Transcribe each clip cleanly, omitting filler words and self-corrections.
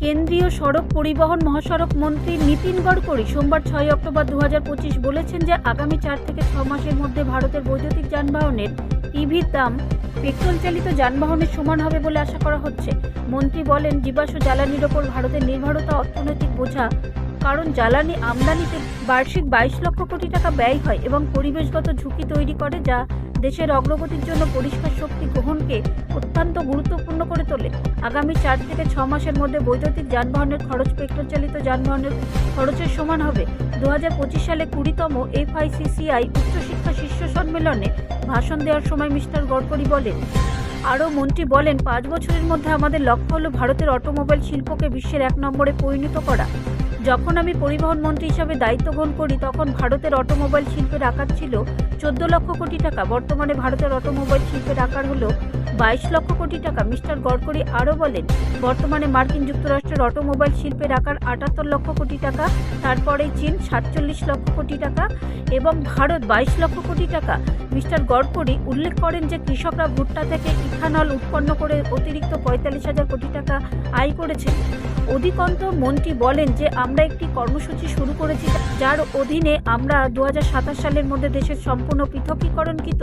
কেন্দ্রীয় সড়ক পরিবহন মহাসড়ক মন্ত্রী নীতিন গডকরি সোমবার 6 অক্টোবর 2025 বলেছেন যে আগামী 4 থেকে 6 মাসের মধ্যে ভারতের বৈদ্যুতিক যানবাহনের ইভির দাম পেট্রোল চালিত যানবাহনের সমান হবে বলে আশা করা হচ্ছে। মন্ত্রী বলেন, জীবাশ্ম জ্বালানির ওপর ভারতের নির্ভরতা অর্থনৈতিক বোঝা, কারণ জ্বালানি আমদানিতে বার্ষিক 22 লক্ষ কোটি টাকা ব্যয় হয় এবং পরিবেশগত ঝুঁকি তৈরি করে, যা দেশের অগ্রগতির জন্য পরিষ্কার শক্তি গ্রহণকে অত্যন্ত গুরুত্বপূর্ণ করে তোলে। আগামী 4 থেকে 6 মাসের মধ্যে বৈদ্যুতিক যানবাহনের খরচ পেট্রোল চালিত যানবাহনের খরচের সমান হবে। 2025 সালে 20তম FICCI উচ্চশিক্ষা শীর্ষ সম্মেলনে ভাষণ দেওয়ার সময় মিস্টার গডকরি বলেন। আরও মন্ত্রী বলেন, 5 বছরের মধ্যে আমাদের লক্ষ্য হলো ভারতের অটোমোবাইল শিল্পকে বিশ্বের 1 নম্বরে পরিণত করা। যখন আমি পরিবহন মন্ত্রী হিসাবে দায়িত্ব গ্রহণ করি তখন ভারতের অটোমোবাইল শিল্পের আকার ছিল 14 লক্ষ কোটি টাকা। বর্তমানে ভারতের অটোমোবাইল শিল্পের আকার হলো 22 লক্ষ কোটি টাকা। মিস্টার গডকরি আরও বলেন, বর্তমানে মার্কিন যুক্তরাষ্ট্রের অটোমোবাইল শিল্পের আকার 78 লক্ষ কোটি টাকা, তারপরে চীন 47 লক্ষ কোটি টাকা এবং ভারত 22 লক্ষ কোটি টাকা। মিস্টার গডকরি উল্লেখ করেন যে কৃষকরা ভুট্টা থেকে ইথানল উৎপন্ন করে অতিরিক্ত 45,000 কোটি টাকা আয় করেছেন। অধিকন্তু মন্ত্রী বলেন যে আমরা একটি কর্মসূচি শুরু করেছি যার অধীনে আমরা 2027 সালের মধ্যে দেশের সম্পূর্ণ পৃথকীকরণকৃত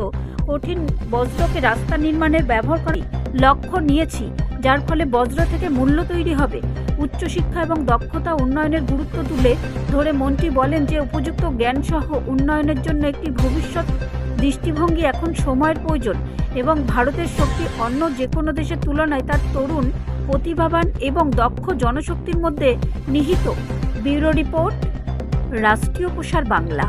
কঠিন বজ্রকে রাস্তা নির্মাণের ব্যবহার করে লক্ষ্য নিয়েছি, যার ফলে বজ্র থেকে মূল্য তৈরি হবে। উচ্চশিক্ষা এবং দক্ষতা উন্নয়নের গুরুত্ব তুলে ধরে মন্ত্রী বলেন যে উপযুক্ত জ্ঞানসহ উন্নয়নের জন্য একটি ভবিষ্যৎ দৃষ্টিভঙ্গি এখন সময়ের প্রয়োজন এবং ভারতের শক্তি অন্য যে কোনো দেশের তুলনায় তার তরুণ, প্রতিভাবান এবং দক্ষ জনশক্তির মধ্যে নিহিত। ব্যুরো রিপোর্ট, রাষ্ট্রীয় প্রসার বাংলা।